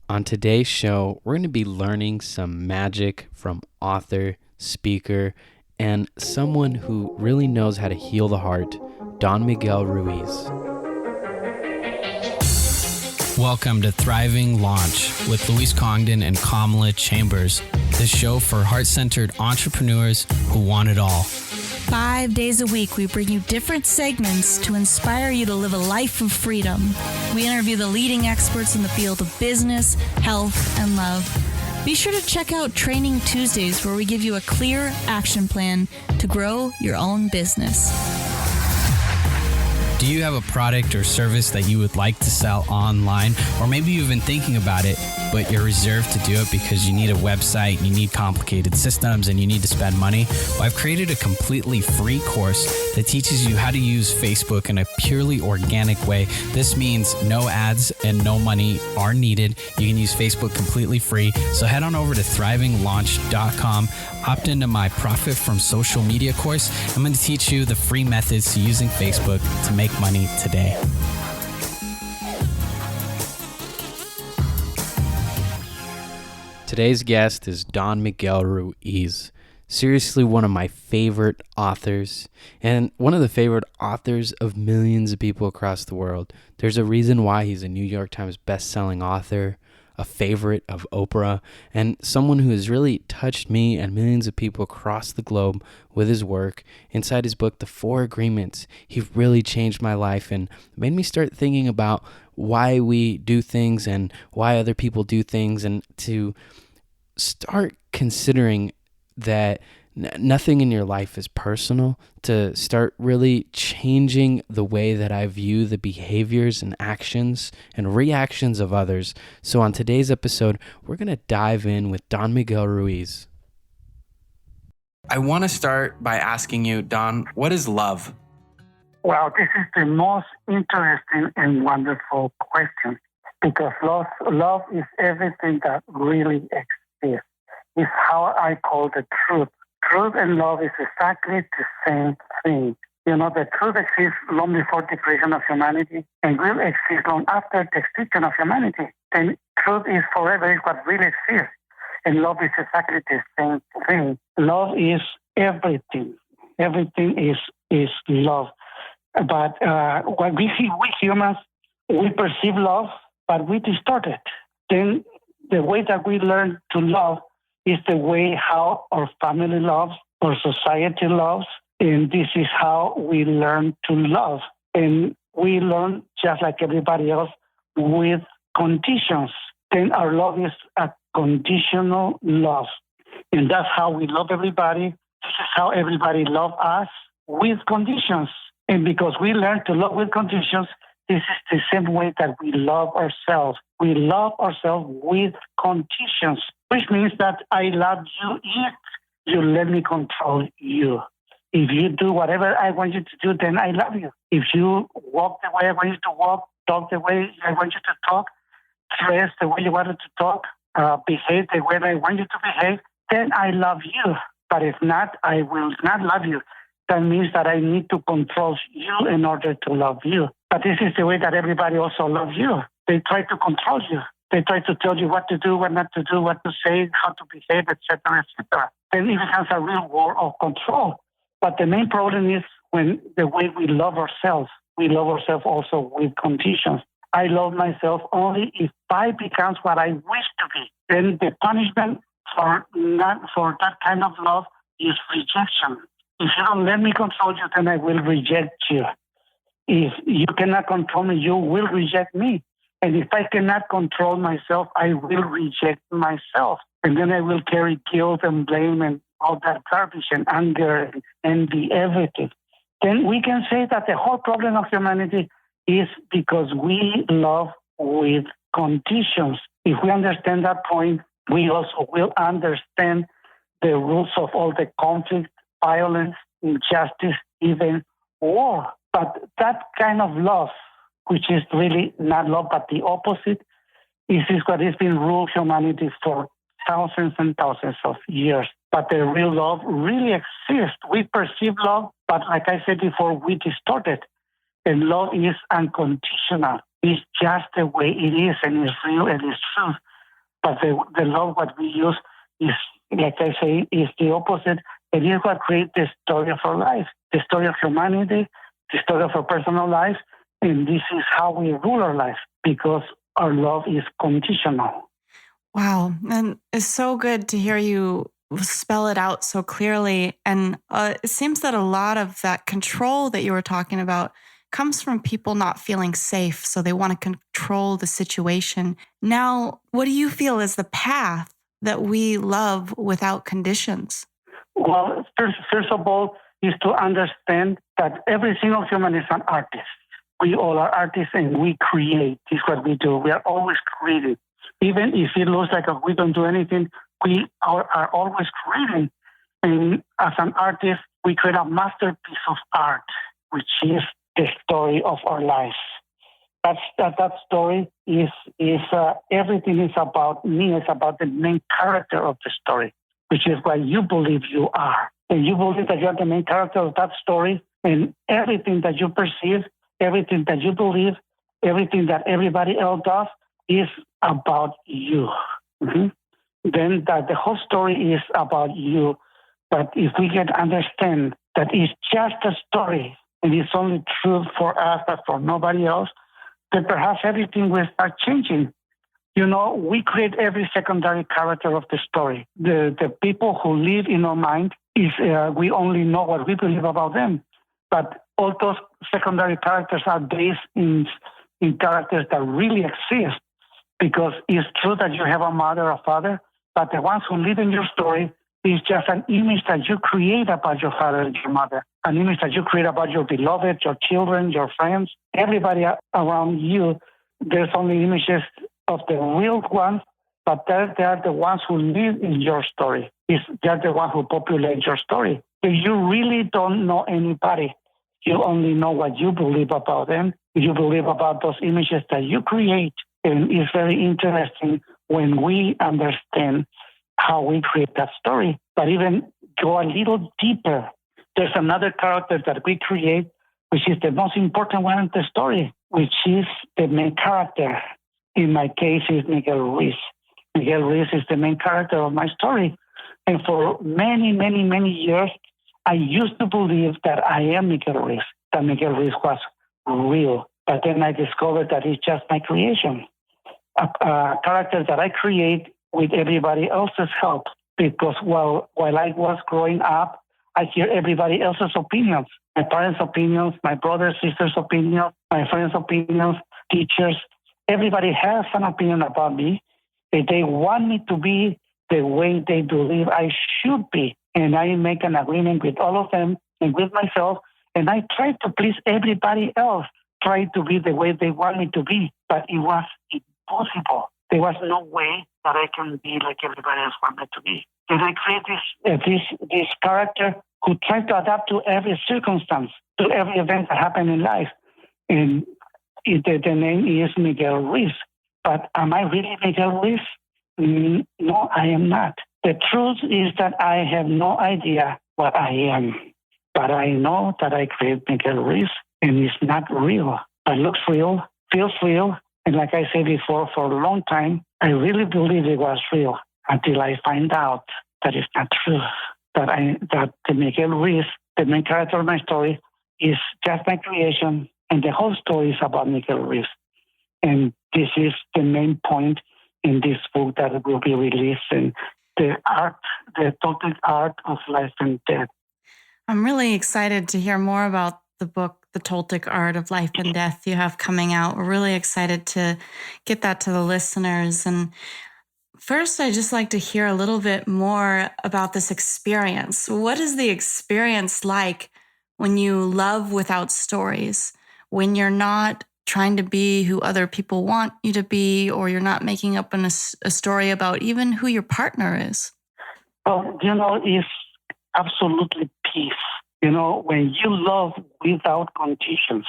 On today's show, we're going to be learning some magic from author, speaker, and someone who really knows how to heal the heart, Don Miguel Ruiz. Welcome to Thriving Launch with Louise Congdon and Kamala Chambers, the show for heart-centered entrepreneurs who want it all. 5 days a week, we bring you different segments to inspire you to live a life of freedom. We interview the leading experts in the field of business, health, and love. Be sure to check out Training Tuesdays, where we give you a clear action plan to grow your own business. Do you have a product or service that you would like to sell online? Or maybe you've been thinking about it, but you're reserved to do it because you need a website, you need complicated systems, and you need to spend money? Well, I've created a completely free course that teaches you how to use Facebook in a purely organic way. This means no ads and no money are needed. You can use Facebook completely free. So head on over to thrivinglaunch.com, opt into my Profit from Social Media course. I'm going to teach you the free methods to using Facebook to make money today. Today's guest is Don Miguel Ruiz. Seriously, one of my favorite authors, and one of the favorite authors of millions of people across the world. There's a reason why he's a New York Times best-selling author, a favorite of Oprah, and someone who has really touched me and millions of people across the globe with his work. Inside his book, The 4 Agreements, he really changed my life and made me start thinking about why we do things and why other people do things, and to start considering that nothing in your life is personal, to start really changing the way that I view the behaviors and actions and reactions of others. So on today's episode, we're going to dive in with Don Miguel Ruiz. I want to start by asking you, Don, what is love? Well, this is the most interesting and wonderful question, because love is everything that really exists. It's how I call the truth. Truth and love is exactly the same thing. You know, the truth exists long before the creation of humanity and will exist long after the extinction of humanity. And truth is forever, is what really exists. And love is exactly the same thing. Love is everything. Everything is love. But what we humans, we perceive love, but we distort it. Then the way that we learn to love is the way how our family loves, our society loves, and this is how we learn to love. And we learn, just like everybody else, with conditions. Then our love is a conditional love. And that's how we love everybody. This is how everybody loves us, with conditions. And because we learn to love with conditions, this is the same way that we love ourselves. We love ourselves with conditions, which means that I love you if you let me control you. If you do whatever I want you to do, then I love you. If you walk the way I want you to walk, talk the way I want you to talk, dress the way you wanted to talk, behave the way I want you to behave, then I love you. But if not, I will not love you. That means that I need to control you in order to love you. But this is the way that everybody also loves you. They try to control you. They try to tell you what to do, what not to do, what to say, how to behave, etc., etc. Then it has a real war of control. But the main problem is when the way we love ourselves also with conditions. I love myself only if I become what I wish to be. Then the punishment for that kind of love is rejection. If you don't let me control you, then I will reject you. If you cannot control me, you will reject me. And if I cannot control myself, I will reject myself. And then I will carry guilt and blame and all that garbage and anger and envy, everything. Then we can say that the whole problem of humanity is because we love with conditions. If we understand that point, we also will understand the roots of all the conflict, violence, injustice, even war. But that kind of love, which is really not love, but the opposite, is what has been ruled humanity for thousands and thousands of years. But the real love really exists. We perceive love, but like I said before, we distort it. And love is unconditional. It's just the way it is, and it's real and it's true. But the love what we use is, like I say, is the opposite. It is what creates the story of our life, the story of humanity, the story of our personal life. And this is how we rule our life, because our love is conditional. Wow. And it's so good to hear you spell it out so clearly. And it seems that a lot of that control that you were talking about comes from people not feeling safe. So they want to control the situation. Now, what do you feel is the path that we love without conditions? Well, first of all, is to understand that every single human is an artist. We all are artists and we create. This is what we do. We are always creating. Even if it looks like we don't do anything, we are always creating. And as an artist, we create a masterpiece of art, which is the story of our lives. That story is everything is about me. It's about the main character of the story, which is what you believe you are. And you believe that you're the main character of that story, and everything that you perceive, everything that you believe, everything that everybody else does is about you. Mm-hmm. Then that the whole story is about you. But if we can understand that it's just a story and it's only true for us, but for nobody else, then perhaps everything will start changing. You know, we create every secondary character of the story. The people who live in our mind is we only know what we believe about them. But all those secondary characters are based in characters that really exist, because it's true that you have a mother or father, but the ones who live in your story is just an image that you create about your father and your mother, an image that you create about your beloved, your children, your friends, everybody around you. There's only images of the real ones, but they are the ones who live in your story. They're the ones who populate your story. If you really don't know anybody, you only know what you believe about them. You believe about those images that you create. And it's very interesting when we understand how we create that story. But even go a little deeper, there's another character that we create, which is the most important one in the story, which is the main character. In my case, is Miguel Ruiz. Miguel Ruiz is the main character of my story. And for many, many, many years, I used to believe that I am Miguel Ruiz, that Miguel Ruiz was real. But then I discovered that it's just my creation, a character that I create with everybody else's help. Because while I was growing up, I hear everybody else's opinions, my parents' opinions, my brothers, sisters' opinions, my friends' opinions, teachers. Everybody has an opinion about me. They want me to be the way they believe I should be. And I make an agreement with all of them and with myself, and I try to please everybody else, try to be the way they want me to be. But it was impossible. There was no way that I can be like everybody else wants me to be. And I create this character who tries to adapt to every circumstance, to every event that happened in life. And the name is Miguel Ruiz. But am I really Miguel Ruiz? No, I am not. The truth is that I have no idea what I am. But I know that I create Miguel Ruiz, and it's not real. It looks real, feels real. And like I said before, for a long time, I really believed it was real until I find out that it's not true. That the Miguel Ruiz, the main character of my story, is just my creation, and the whole story is about Miguel Ruiz. And this is the main point in this book that will be released, in the Untitled Art of Life and Death. I'm really excited to hear more about the book, The Toltec Art of Life and Death, you have coming out. We're really excited to get that to the listeners. And first, I'd just like to hear a little bit more about this experience. What is the experience like when you love without stories, when you're not trying to be who other people want you to be, or you're not making up a story about even who your partner is? Well, it's absolutely peace. When you love without conditions,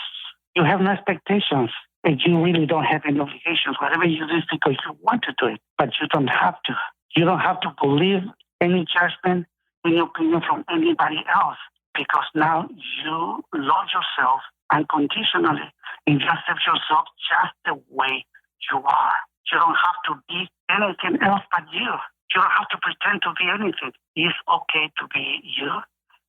you have no expectations, and you really don't have any obligations. Whatever you do is because you want to do it, but you don't have to. You don't have to believe any judgment, any opinion from anybody else, because now you love yourself unconditionally and you accept yourself just the way you are. You don't have to be anything else but you. You don't have to pretend to be anything. It's okay to be you.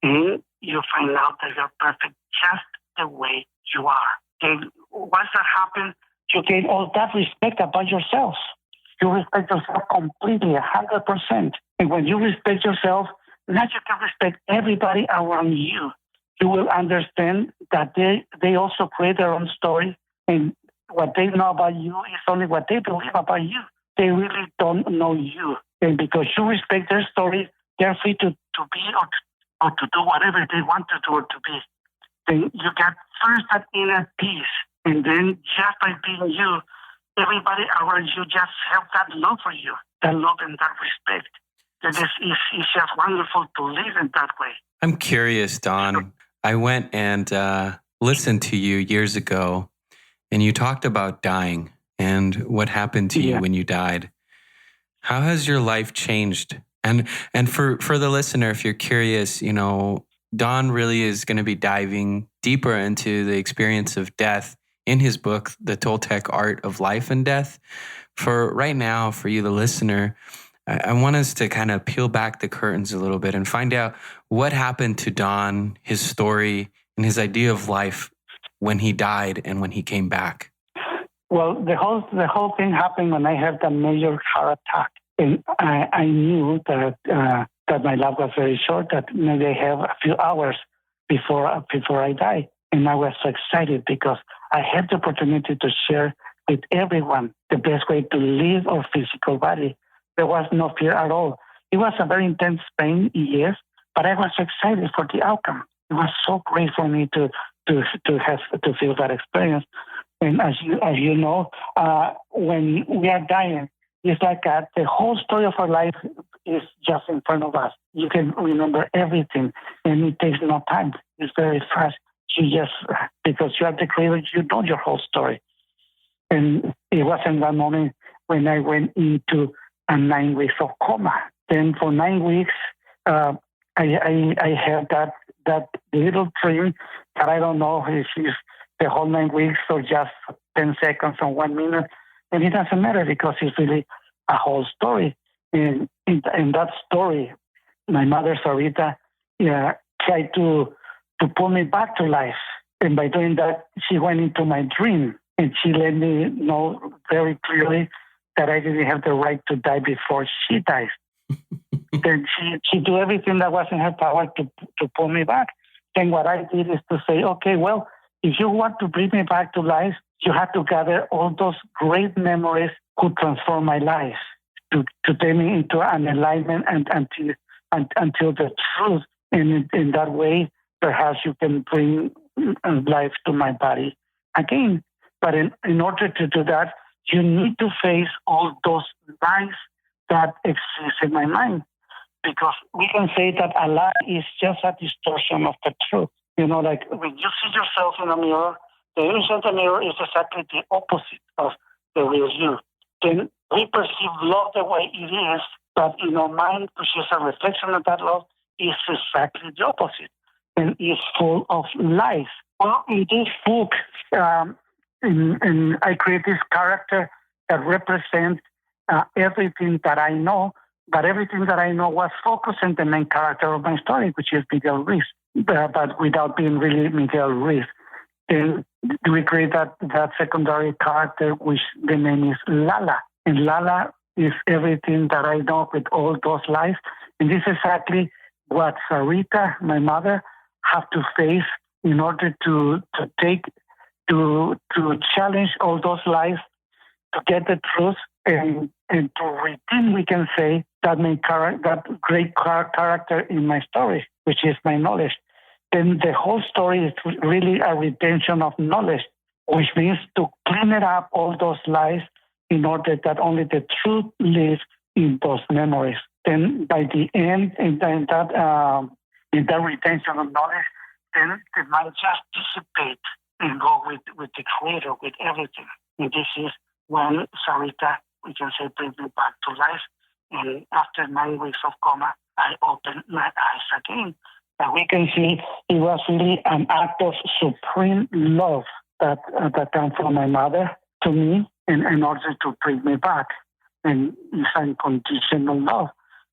And you find out that you're perfect just the way you are. And once that happens, you gain all that respect about yourself. You respect yourself completely, 100%. And when you respect yourself, now you can respect everybody around you. You will understand that they also create their own story, and what they know about you is only what they believe about you. They really don't know you. And because you respect their story, they're free to be or to do whatever they want to do or to be. Then you get first that inner peace, and then just by being you, everybody around you just have that love for you, that love and that respect. That is just wonderful to live in that way. I'm curious, Don. I went and listened to you years ago, and you talked about dying and what happened to you when you died. How has your life changed? And for the listener, if you're curious, Don really is going to be diving deeper into the experience of death in his book, The Toltec Art of Life and Death. For right now, for you, the listener, I want us to kind of peel back the curtains a little bit and find out what happened to Don, his story, and his idea of life when he died and when he came back. Well, the whole thing happened when I had a major heart attack, and I knew that my life was very short. That maybe I have a few hours before I die, and I was so excited because I had the opportunity to share with everyone the best way to live our physical body. There was no fear at all. It was a very intense pain, yes, but I was excited for the outcome. It was so great for me to feel that experience. And as you know, when we are dying, it's like the whole story of our life is just in front of us. You can remember everything, and it takes no time. It's very fast. Because you are the creator, you know your whole story. And it was in that moment when I went into a 9 weeks of coma. Then for 9 weeks, I had that little dream that I don't know if it's the whole 9 weeks or just 10 seconds or 1 minute. And it doesn't matter because it's really a whole story. And in that story, my mother, Sarita, tried to pull me back to life. And by doing that, she went into my dream and she let me know very clearly that I didn't have the right to die before she dies. Then she did everything that was in her power to pull me back. Then what I did is to say, okay, well, if you want to bring me back to life, you have to gather all those great memories who transform my life to take me into an alignment and until the truth. And in that way, perhaps you can bring life to my body again. But in order to do that, you need to face all those lies that exist in my mind. Because we can say that a lie is just a distortion of the truth. Like when you see yourself in a mirror, the image of the mirror is exactly the opposite of the real you. Then we perceive love the way it is, but in our mind, which is a reflection of that love, is exactly the opposite and is full of lies. Well, in this book, I create this character that represents everything that I know, but everything that I know was focused on the main character of my story, which is Miguel Ruiz, but without being really Miguel Ruiz. Then we create that secondary character, which the name is Lala. And Lala is everything that I know with all those lies. And this is exactly what Sarita, my mother, have to face in order to challenge all those lies, to get the truth, and to redeem, we can say, that great character in my story, which is my knowledge. Then the whole story is really a redemption of knowledge, which means to clean it up, all those lies, in order that only the truth lives in those memories. Then by the end, in that redemption of knowledge, then the mind just dissipates and go with the creator, with everything. And this is when Sarita, we can say, brings me back to life. And after 9 weeks of coma, I opened my eyes again. And we can see it was really an act of supreme love that came from my mother to me in order to bring me back. and it's unconditional love.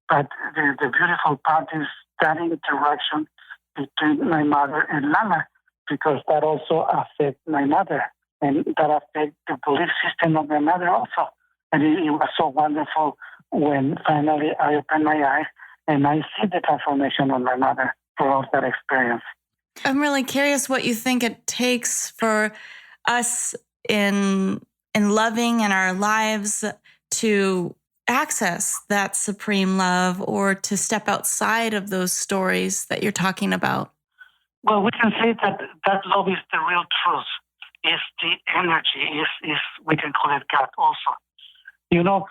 But the beautiful part is that interaction between my mother and Lala, because that also affects my mother, and that affects the belief system of my mother also. And it was so wonderful when finally I opened my eyes and I see the transformation of my mother throughout that experience. I'm really curious what you think it takes for us in loving in our lives to access that supreme love, or to step outside of those stories that you're talking about. Well, we can say that love is the real truth. It's the energy. Is we can call it God also. You know,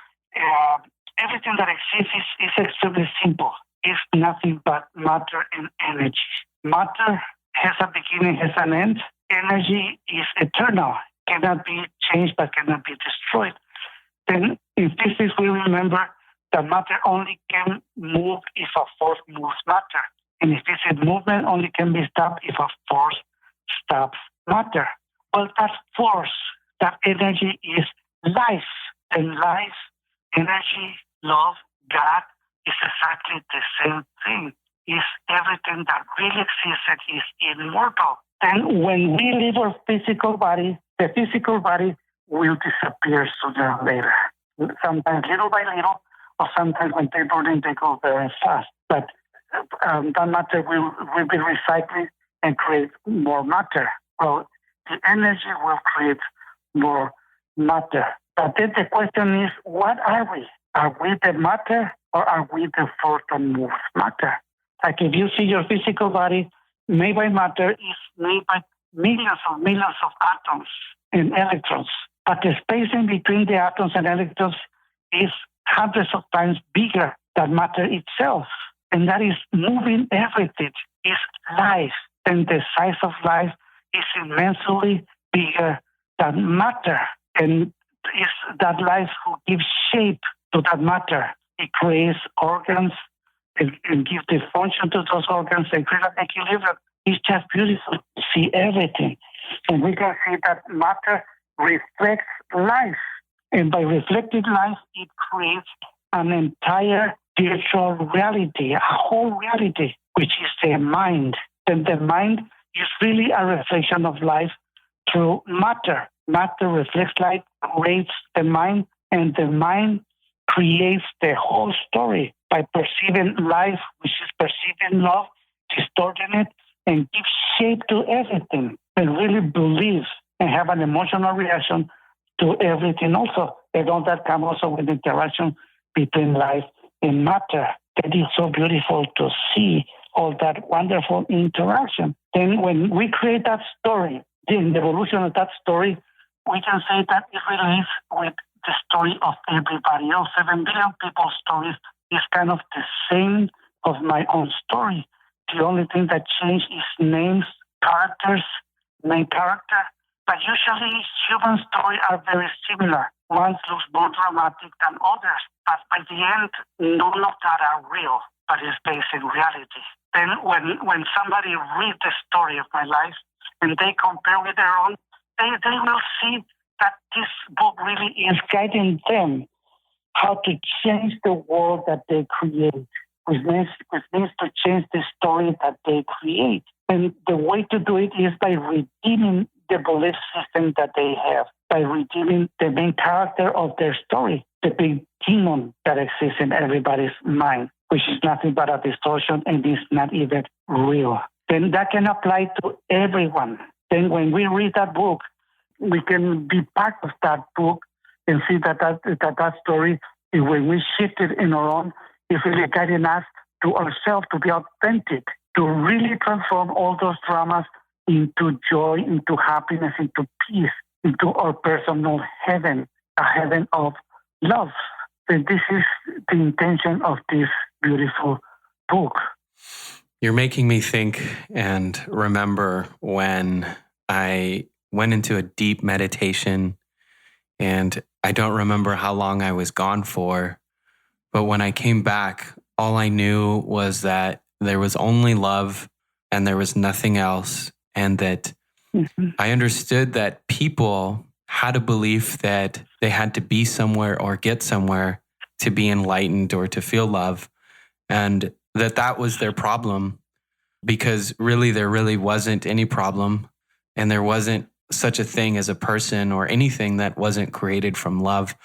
everything that exists is extremely simple. It's nothing but matter and energy. Matter has a beginning, has an end. Energy is eternal, cannot be changed, but cannot be destroyed. Then in physics, we remember that matter only can move if a force moves matter. And if it's a movement, only can be stopped if a force stops matter. Well, that force, that energy is life. And life, energy, love, God is exactly the same thing. Is everything that really exists and is immortal. And when we leave our physical body, the physical body will disappear sooner or later. Sometimes little by little, or sometimes when they burn, they go very fast. But that matter will be recycled and create more matter. Well, the energy will create more matter. But then the question is, what are we? Are we the matter, or are we the force that moves matter? Like if you see your physical body made by matter, is made by millions of atoms and electrons. But the space in between the atoms and electrons is hundreds of times bigger than matter itself. And that is moving everything. Is life. And the size of life is immensely bigger than matter. And is that life who gives shape to that matter. It creates organs and gives the function to those organs and create an equilibrium. It's just beautiful to see everything. And we can see that matter reflects life. And by reflecting life, it creates an entire virtual reality, a whole reality, which is the mind. And the mind is really a reflection of life through matter. Matter reflects light, creates the mind, and the mind creates the whole story by perceiving life, which is perceiving love, distorting it, and gives shape to everything, and really believes and have an emotional reaction to everything also. And all that comes also with interaction between life and matter. That is so beautiful to see all that wonderful interaction. Then when we create that story, the evolution of that story, we can say that it relates with the story of everybody else. 7 billion people's stories is kind of the same of my own story. The only thing that changed is names, characters, main character. But usually human stories are very similar. One looks more dramatic than others. But by the end, none of that are real, but it's based in reality. Then when somebody reads the story of my life and they compare with their own, they will see that this book really is guiding them how to change the world that they create, which means to change the story that they create. And the way to do it is by redeeming the belief system that they have, by redeeming the main character of their story, the big demon that exists in everybody's mind, which is nothing but a distortion and is not even real. Then that can apply to everyone. Then when we read that book, we can be part of that book and see that story, when we shift it in our own, is really guiding us to ourselves to be authentic, to really transform all those dramas into joy, into happiness, into peace, into our personal heaven, a heaven of love. And this is the intention of this beautiful book. You're making me think and remember when I went into a deep meditation, and I don't remember how long I was gone for, but when I came back, all I knew was that there was only love and there was nothing else, and that I understood that people had a belief that they had to be somewhere or get somewhere to be enlightened or to feel love, and that was their problem, because really there really wasn't any problem, and there wasn't such a thing as a person or anything that wasn't created from love.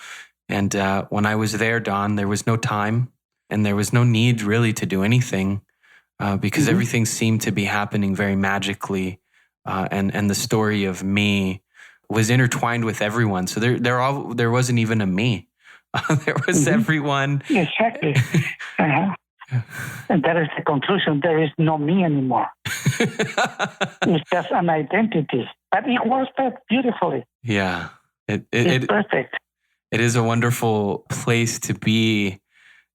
And when I was there, Don, there was no time and there was no need really to do anything, because everything seemed to be happening very magically. And the story of me was intertwined with everyone. So there wasn't even a me. There was everyone. Exactly. And that is the conclusion. There is no me anymore. It's just an identity. But it works beautifully. Yeah. It's perfect. It is a wonderful place to be,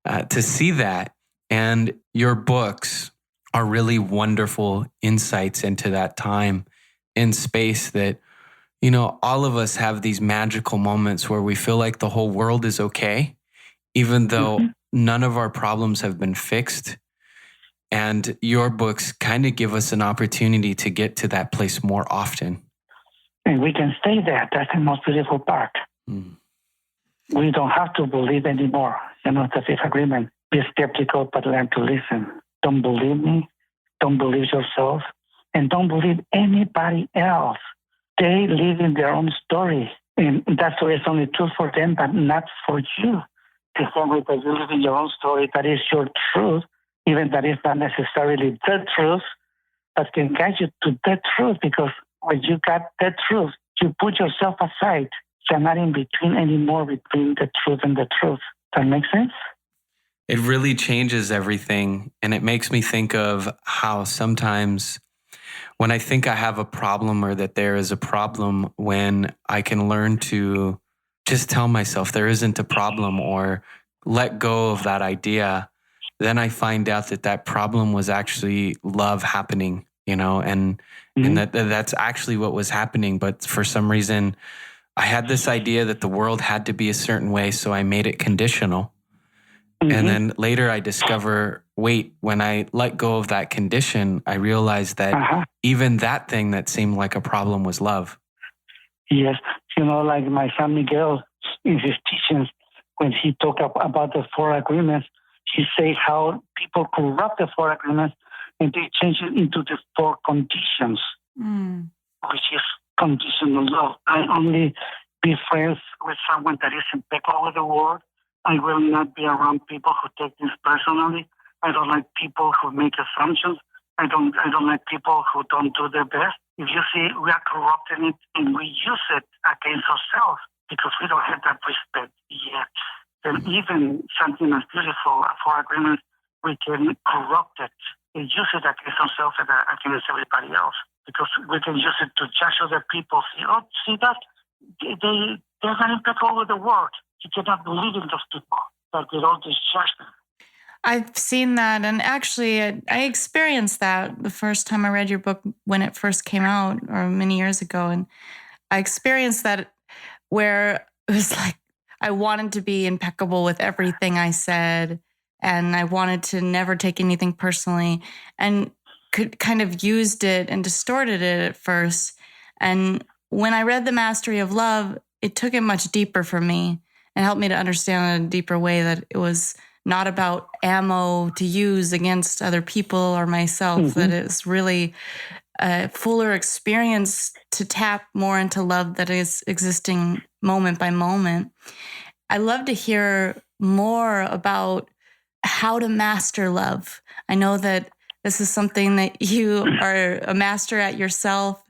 to see that. And your books are really wonderful insights into that time in space that, all of us have these magical moments where we feel like the whole world is okay, even though none of our problems have been fixed. And your books kind of give us an opportunity to get to that place more often. And we can stay there. That's the most beautiful part. We don't have to believe anymore. It's a fifth agreement. Be skeptical, but learn to listen. Don't believe me. Don't believe yourself. And don't believe anybody else. They live in their own story. And that's why it's only true for them, but not for you. The same way that you live in your own story, that is your truth, even that is not necessarily the truth, but can guide you to the truth, because when you got the truth, you put yourself aside. You're not in between anymore between the truth and the truth. That make sense? It really changes everything. And it makes me think of how sometimes when I think I have a problem or that there is a problem, when I can learn to just tell myself there isn't a problem or let go of that idea, then I find out that problem was actually love happening, and that's actually what was happening. But for some reason, I had this idea that the world had to be a certain way, so I made it conditional. And then later I discover, wait, when I let go of that condition, I realized that even that thing that seemed like a problem was love. Yes. Like my son Miguel, in his teachings, when he talked about the four agreements, he said how people corrupt the four agreements and they change it into the four conditions, which is conditional love. I only be friends with someone that is impeccable with the word. I will not be around people who take this personally. I don't like people who make assumptions. I don't like people who don't do their best. If you see we are corrupting it and we use it against ourselves because we don't have that respect yet, then even something as beautiful for agreements, we can corrupt it and use it against ourselves and against everybody else, because we can use it to judge other people. See that? They're not impeccable with the word. You cannot believe in those people, but they don't discharge them. I've seen that, and actually I experienced that the first time I read your book when it first came out, or many years ago, and I experienced that where it was like I wanted to be impeccable with everything I said, and I wanted to never take anything personally, and could kind of used it and distorted it at first. And when I read The Mastery of Love, it took it much deeper for me and helped me to understand in a deeper way that it was not about ammo to use against other people or myself, that it's really a fuller experience to tap more into love that is existing moment by moment. I'd love to hear more about how to master love. I know that this is something that you are a master at yourself.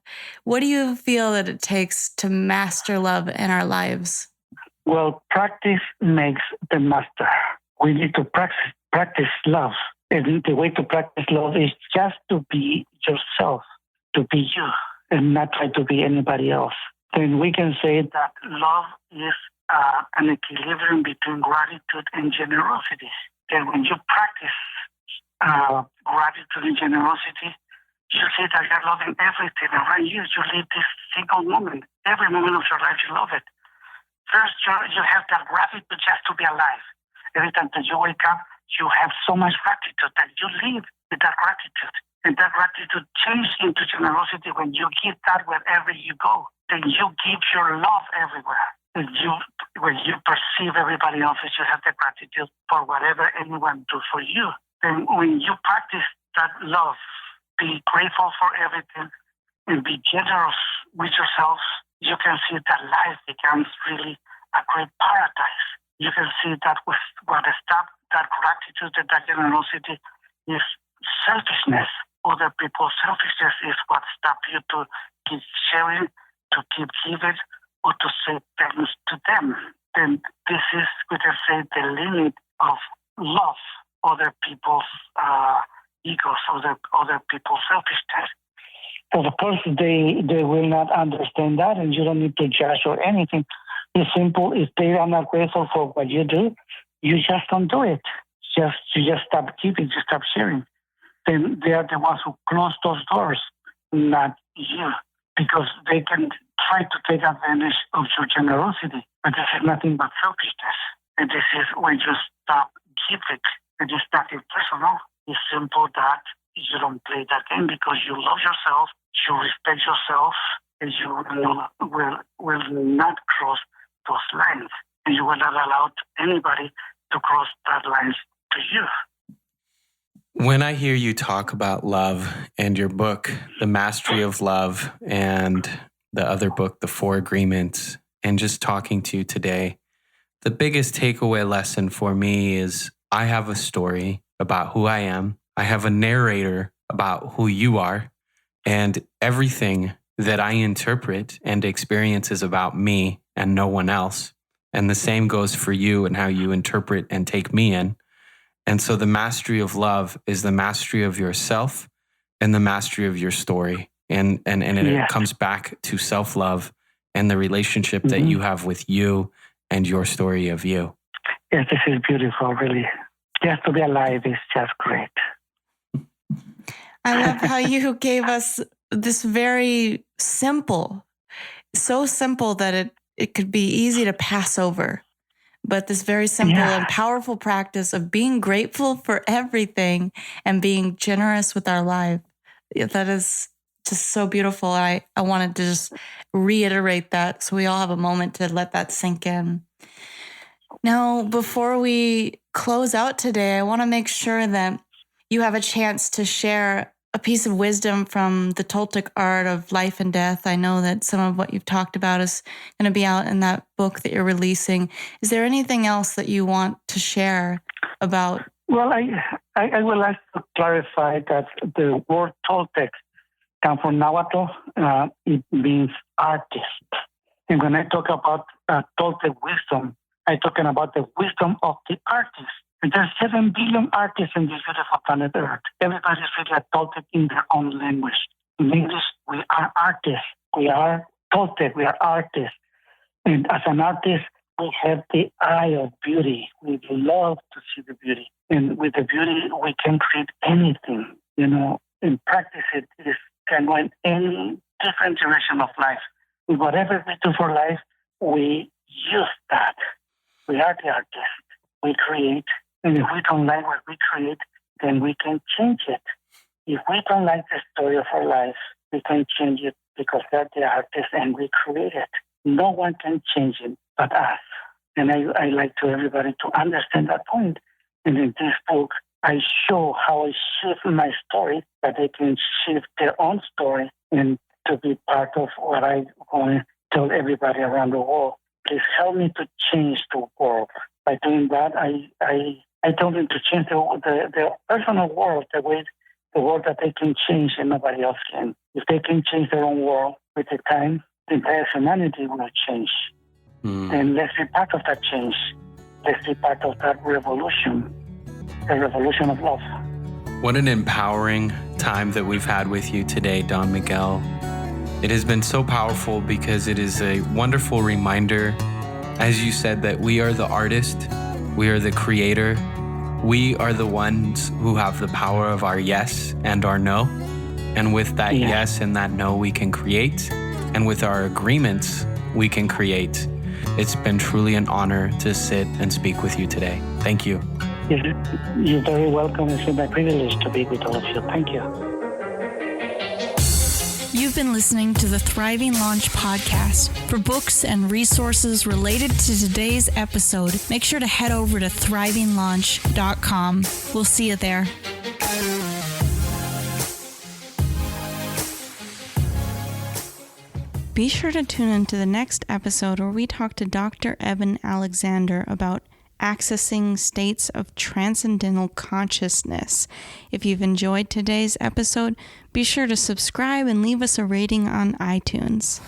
What do you feel that it takes to master love in our lives? Well, practice makes the master. We need to practice love. And the way to practice love is just to be yourself, to be you, and not try to be anybody else. Then we can say that love is an equilibrium between gratitude and generosity. And when you practice gratitude and generosity, you see that you're loving everything around you. You live this single moment. Every moment of your life, you love it. First, you have that gratitude just to be alive. Every time that you wake up, you have so much gratitude that you live with that gratitude. And that gratitude changes into generosity when you give that wherever you go. then you give your love everywhere. And when you perceive everybody else, you have the gratitude for whatever anyone do for you. Then when you practice that love, be grateful for everything, and be generous with yourself, you can see that life becomes really a great paradise. You can see that with what stops that gratitude and that generosity is selfishness. Other people's selfishness is what stops you to keep sharing, to keep giving, or to say thanks to them. Then this is, we can say, the limit of love, other people's egos, other people's selfishness. But of course, they will not understand that, and you don't need to judge or anything. It's simple. If they are not grateful for what you do, you just don't do it. You just stop giving, you stop sharing. Then they are the ones who close those doors, not you, because they can try to take advantage of your generosity. But this is nothing but selfishness. And this is when you stop giving and you start it personal. It's simple that you don't play that game because you love yourself, you respect yourself, and you will not cross those lines. And you will not allow anybody to cross that lines to you. When I hear you talk about love and your book, The Mastery of Love, and the other book, The Four Agreements, and just talking to you today, the biggest takeaway lesson for me is I have a story about who I am. I have a narrator about who you are, and everything that I interpret and experience is about me and no one else. And the same goes for you and how you interpret and take me in. And so the mastery of love is the mastery of yourself and the mastery of your story. And it comes back to self-love and the relationship that you have with you and your story of you. Yes, this is beautiful, really. Just to be alive is just great. I love how you gave us this very simple, so simple that it could be easy to pass over. But this very simple and powerful practice of being grateful for everything and being generous with our life. That is just so beautiful. I wanted to just reiterate that so we all have a moment to let that sink in. Now, before we close out today, I want to make sure that you have a chance to share a piece of wisdom from the Toltec art of life and death. I know that some of what you've talked about is going to be out in that book that you're releasing. Is there anything else that you want to share about? Well, I would like to clarify that the word Toltec comes from Nahuatl. It means artist. And when I talk about Toltec wisdom, I'm talking about the wisdom of the artist. And there's 7 billion artists in this beautiful planet Earth. Everybody's really a Toltec in their own language. In English, we are artists. We are Toltec. We are artists. And as an artist, we have the eye of beauty. We love to see the beauty. And with the beauty, we can create anything, and practice it can go in any different direction of life. With whatever we do for life, we use that. We are the artist. We create. And if we don't like what we create, then we can change it. If we don't like the story of our life, we can change it because we're the artists and we create it. No one can change it but us. And I like to everybody to understand that point. And in this book, I show how I shift my story, that they can shift their own story and to be part of what I want to tell everybody around the world. Please help me to change the world. By doing that, I tell them to change the personal world, the world that they can change and nobody else can. If they can change their own world with the time, the entire humanity will change. And let's be part of that change. Let's be part of that revolution, the revolution of love. What an empowering time that we've had with you today, Don Miguel. It has been so powerful because it is a wonderful reminder, as you said, that we are the artist, we are the creator, we are the ones who have the power of our yes and our no. And with that yes and that no, we can create. And with our agreements, we can create. It's been truly an honor to sit and speak with you today. Thank you. You're very welcome. It's been my privilege to be with all of you. Thank you. You've been listening to the Thriving Launch podcast. For books and resources related to today's episode, make sure to head over to thrivinglaunch.com. We'll see you there. Be sure to tune into the next episode where we talk to Dr. Eben Alexander about accessing states of transcendental consciousness. If you've enjoyed today's episode, be sure to subscribe and leave us a rating on iTunes.